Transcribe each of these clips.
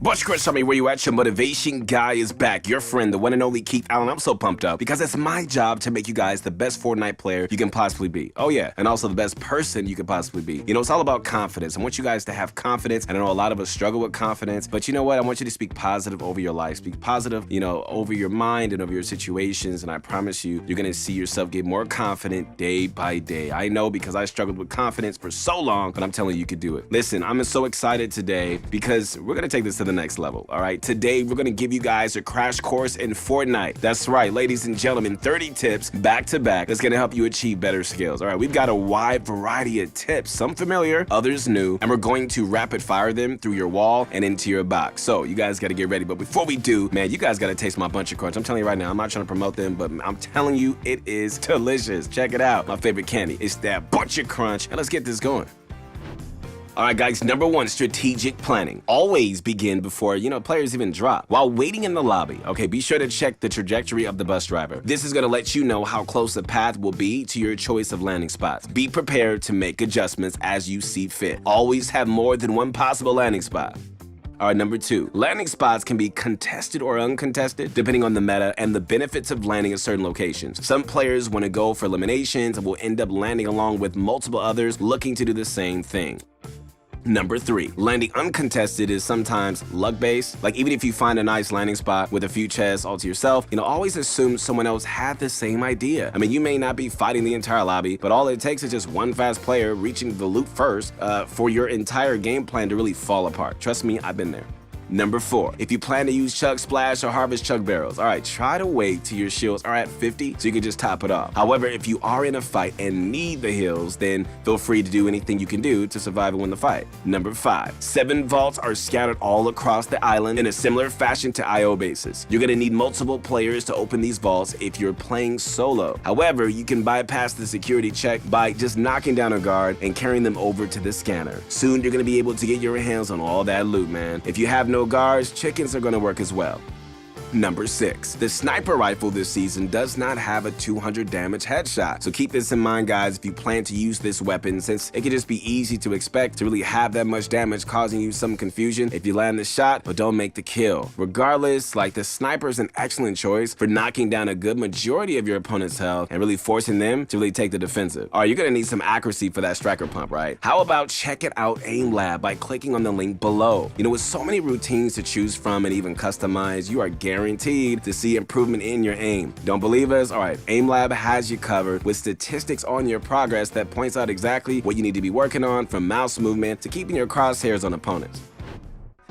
Bush Chris, tell me where you at. Your motivation guy is back. Your friend, the one and only Keith Allen. I'm so pumped up because it's my job to make you guys the best Fortnite player you can possibly be. Oh yeah, and also the best person you can possibly be. You know, it's all about confidence. I want you guys to have confidence. And I know a lot of us struggle with confidence, but you know what? I want you to speak positive over your life. Speak positive, over your mind and over your situations. And I promise you, you're gonna see yourself get more confident day by day. I know because I struggled with confidence for so long, but I'm telling you, you could do it. Listen, I'm so excited today because we're gonna take this to the next level, all right? Today, we're gonna give you guys a crash course in Fortnite. That's right, ladies and gentlemen, 30 tips back to back that's gonna help you achieve better skills. All right, we've got a wide variety of tips, some familiar, others new, and we're going to rapid fire them through your wall and into your box. So you guys gotta get ready, but before we do, man, you guys gotta taste my Bunch of Crunch. I'm telling you right now, I'm not trying to promote them, but I'm telling you, it is delicious. Check it out. My favorite candy is that Bunch of Crunch, and let's get this going. All right, guys, number one, strategic planning. Always begin before, players even drop. While waiting in the lobby, okay, be sure to check the trajectory of the bus driver. This is gonna let you know how close the path will be to your choice of landing spots. Be prepared to make adjustments as you see fit. Always have more than one possible landing spot. All right, number two, landing spots can be contested or uncontested depending on the meta and the benefits of landing at certain locations. Some players want to go for eliminations and will end up landing along with multiple others looking to do the same thing. Number three, landing uncontested is sometimes luck-based. Like even if you find a nice landing spot with a few chests all to yourself, always assume someone else had the same idea. I mean, you may not be fighting the entire lobby, but all it takes is just one fast player reaching the loop first for your entire game plan to really fall apart. Trust me, I've been there. Number four, if you plan to use Chug Splash or Harvest Chug Barrels, all right, try to wait till your shields are at 50 so you can just top it off. However, if you are in a fight and need the heals, then feel free to do anything you can do to survive and win the fight. Number five, 7 vaults are scattered all across the island in a similar fashion to IO bases. You're gonna need multiple players to open these vaults if you're playing solo. However, you can bypass the security check by just knocking down a guard and carrying them over to the scanner. Soon, you're gonna be able to get your hands on all that loot, man. If you have no guards, chickens are gonna work as well. Number 6, the sniper rifle this season does not have a 200 damage headshot. So keep this in mind, guys, if you plan to use this weapon, since it can just be easy to expect to really have that much damage, causing you some confusion if you land the shot, but don't make the kill. Regardless, the sniper is an excellent choice for knocking down a good majority of your opponent's health and really forcing them to really take the defensive. All right, you're gonna need some accuracy for that striker pump, right? How about checking out Aim Lab by clicking on the link below? With so many routines to choose from and even customize, you are guaranteed to see improvement in your aim. Don't believe us? All right, Aim Lab has you covered with statistics on your progress that points out exactly what you need to be working on, from mouse movement to keeping your crosshairs on opponents.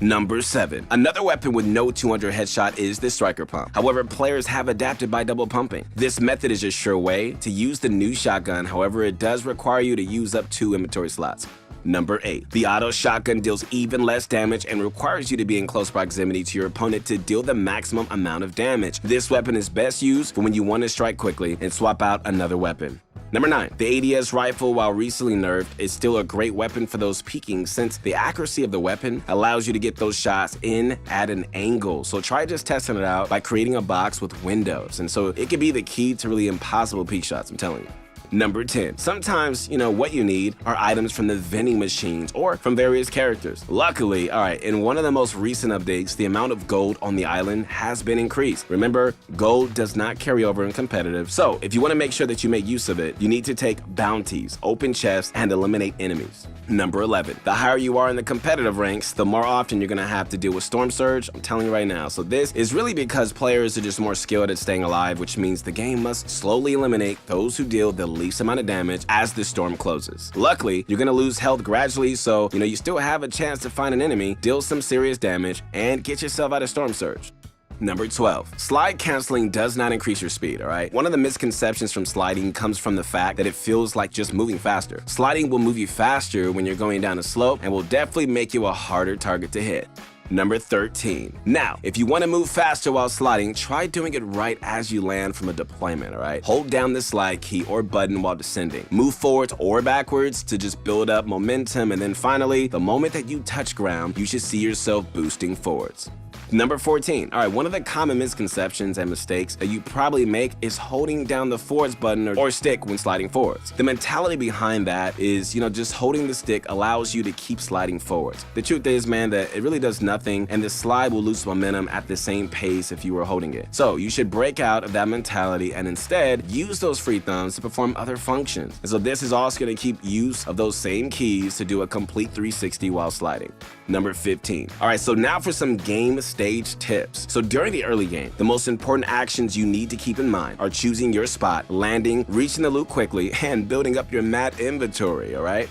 Number 7, another weapon with no 200 headshot is the striker pump. However, players have adapted by double pumping. This method is a sure way to use the new shotgun. However, it does require you to use up 2 inventory slots. Number 8, the auto shotgun deals even less damage and requires you to be in close proximity to your opponent to deal the maximum amount of damage. This weapon is best used for when you want to strike quickly and swap out another weapon. Number 9, the ADS rifle, while recently nerfed, is still a great weapon for those peeking, since the accuracy of the weapon allows you to get those shots in at an angle. So try just testing it out by creating a box with windows. And so it can be the key to really impossible peek shots, I'm telling you. Number 10, sometimes, what you need are items from the vending machines or from various characters. Luckily, all right, in one of the most recent updates, the amount of gold on the island has been increased. Remember, gold does not carry over in competitive, so if you want to make sure that you make use of it, you need to take bounties, open chests, and eliminate enemies. Number 11, the higher you are in the competitive ranks, the more often you're gonna have to deal with Storm Surge. I'm telling you right now. So this is really because players are just more skilled at staying alive, which means the game must slowly eliminate those who deal the least amount of damage as the storm closes. Luckily, you're gonna lose health gradually, so you still have a chance to find an enemy, deal some serious damage, and get yourself out of Storm Surge. Number 12, slide canceling does not increase your speed, all right? One of the misconceptions from sliding comes from the fact that it feels like just moving faster. Sliding will move you faster when you're going down a slope and will definitely make you a harder target to hit. Number 13. Now, if you want to move faster while sliding, try doing it right as you land from a deployment, all right? Hold down the slide key or button while descending. Move forwards or backwards to just build up momentum, and then finally, the moment that you touch ground, you should see yourself boosting forwards. Number 14. All right, one of the common misconceptions and mistakes that you probably make is holding down the forwards button or stick when sliding forwards. The mentality behind that is, just holding the stick allows you to keep sliding forwards. The truth is, man, that it really does nothing, and the slide will lose momentum at the same pace if you were holding it. So you should break out of that mentality and instead use those free thumbs to perform other functions. And so this is also going to keep use of those same keys to do a complete 360 while sliding. Number 15. All right, so now for some game stage tips. So during the early game, the most important actions you need to keep in mind are choosing your spot, landing, reaching the loot quickly, and building up your mat inventory, all right?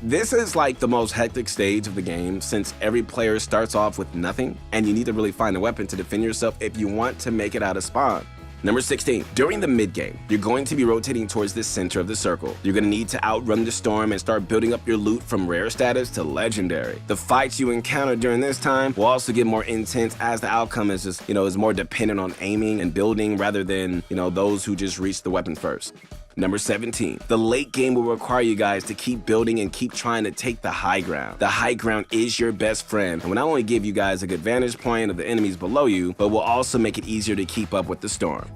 This is like the most hectic stage of the game since every player starts off with nothing, and you need to really find a weapon to defend yourself if you want to make it out of spawn. Number 16. During the mid-game, you're going to be rotating towards the center of the circle. You're going to need to outrun the storm and start building up your loot from rare status to legendary. The fights you encounter during this time will also get more intense as the outcome is just, is more dependent on aiming and building rather than, those who just reach the weapon first. Number 17. The late game will require you guys to keep building and keep trying to take the high ground. The high ground is your best friend and will not only give you guys a good vantage point of the enemies below you, but will also make it easier to keep up with the storm.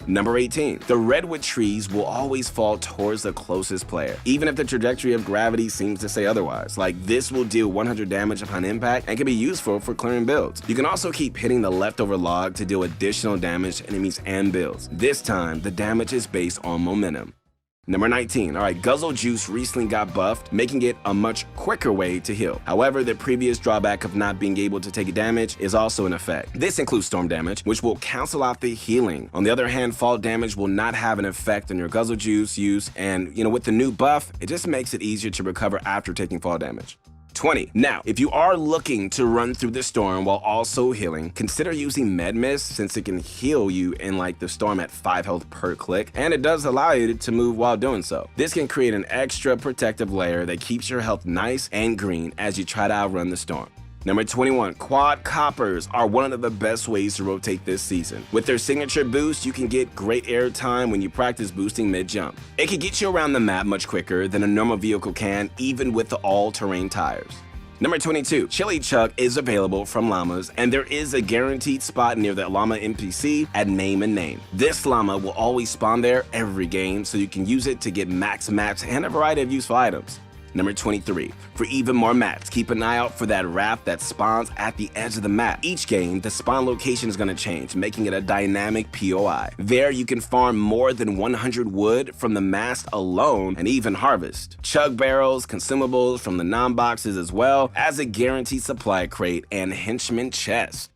Number 18. The redwood trees will always fall towards the closest player, even if the trajectory of gravity seems to say otherwise. Like, this will deal 100 damage upon impact and can be useful for clearing builds. You can also keep hitting the leftover log to deal additional damage to enemies and builds. This time, the damage is based on momentum. Number 19. All right, Guzzle Juice recently got buffed, making it a much quicker way to heal. However, the previous drawback of not being able to take damage is also in effect. This includes storm damage, which will cancel out the healing. On the other hand, fall damage will not have an effect on your Guzzle Juice use, and with the new buff, it just makes it easier to recover after taking fall damage. 20. Now, if you are looking to run through the storm while also healing, consider using Med Mist since it can heal you in the storm at 5 health per click, and it does allow you to move while doing so. This can create an extra protective layer that keeps your health nice and green as you try to outrun the storm. Number 21. Quad Coppers are one of the best ways to rotate this season. With their signature boost, you can get great air time when you practice boosting mid-jump. It can get you around the map much quicker than a normal vehicle can, even with the all-terrain tires. Number 22. Chili Chuck is available from llamas, and there is a guaranteed spot near that llama NPC at Name and Name. This llama will always spawn there every game, so you can use it to get max mats and a variety of useful items. Number 23. For even more mats, keep an eye out for that raft that spawns at the edge of the map. Each game, the spawn location is going to change, making it a dynamic POI. There, you can farm more than 100 wood from the mast alone and even harvest chug barrels, consumables from the non-boxes as well as a guaranteed supply crate and henchman chest.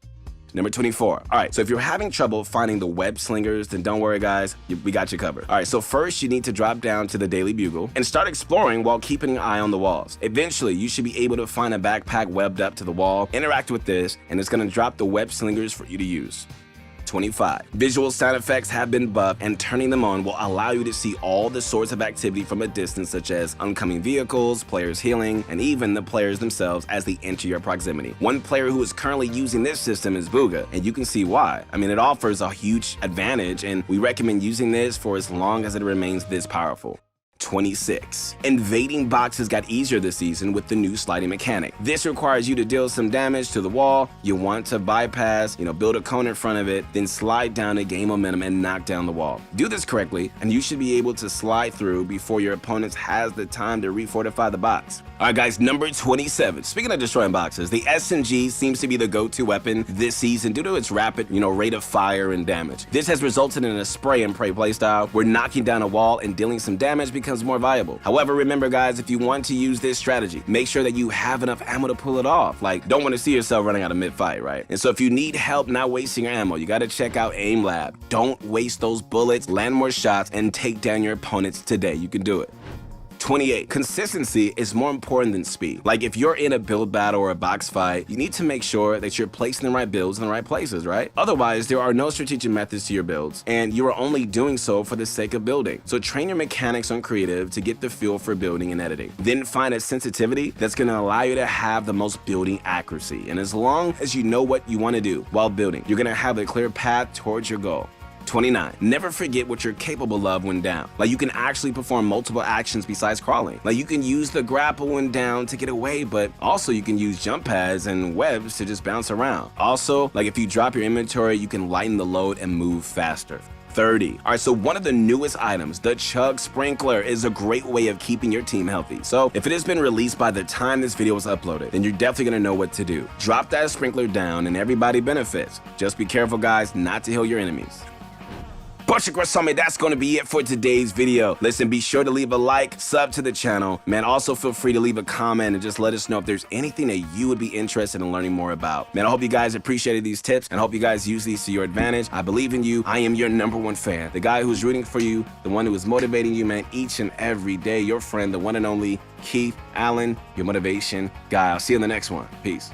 Number 24. All right, so if you're having trouble finding the web slingers, then don't worry, guys. We got you covered. All right, so first you need to drop down to the Daily Bugle and start exploring while keeping an eye on the walls. Eventually, you should be able to find a backpack webbed up to the wall, interact with this, and it's going to drop the web slingers for you to use. 25. Visual sound effects have been buffed, and turning them on will allow you to see all the sorts of activity from a distance, such as oncoming vehicles, players healing, and even the players themselves as they enter your proximity. One player who is currently using this system is Booga, and you can see why. I mean, it offers a huge advantage, and we recommend using this for as long as it remains this powerful. 26. Invading boxes got easier this season with the new sliding mechanic. This requires you to deal some damage to the wall. You want to bypass, build a cone in front of it, then slide down to gain momentum and knock down the wall. Do this correctly, and you should be able to slide through before your opponent has the time to refortify the box. All right, guys, number 27. Speaking of destroying boxes, the SMG seems to be the go-to weapon this season due to its rapid, rate of fire and damage. This has resulted in a spray and pray playstyle where knocking down a wall and dealing some damage becomes more valuable. However, remember, guys, if you want to use this strategy, make sure that you have enough ammo to pull it off. Don't want to see yourself running out of mid-fight, right? And so if you need help not wasting your ammo, you got to check out Aim Lab. Don't waste those bullets, land more shots, and take down your opponents today. You can do it. 28. Consistency is more important than speed. If you're in a build battle or a box fight, you need to make sure that you're placing the right builds in the right places, right? Otherwise, there are no strategic methods to your builds, and you are only doing so for the sake of building. So train your mechanics on creative to get the feel for building and editing. Then find a sensitivity that's going to allow you to have the most building accuracy. And as long as you know what you want to do while building, you're going to have a clear path towards your goal. 29. Never forget what you're capable of when down. Like, you can actually perform multiple actions besides crawling. Like, you can use the grapple when down to get away, but also you can use jump pads and webs to just bounce around. Also, like, if you drop your inventory, you can lighten the load and move faster. 30. All right, so one of the newest items, the Chug Sprinkler, is a great way of keeping your team healthy. So if it has been released by the time this video was uploaded, then you're definitely gonna know what to do. Drop that sprinkler down and everybody benefits. Just be careful, guys, not to heal your enemies. But that's going to be it for today's video. Listen, be sure to leave a like, sub to the channel. Man, also feel free to leave a comment and just let us know if there's anything that you would be interested in learning more about. Man, I hope you guys appreciated these tips and I hope you guys use these to your advantage. I believe in you. I am your #1 fan. The guy who's rooting for you, the one who is motivating you, man, each and every day. Your friend, the one and only Keith Allen, your motivation guy. I'll see you in the next one. Peace.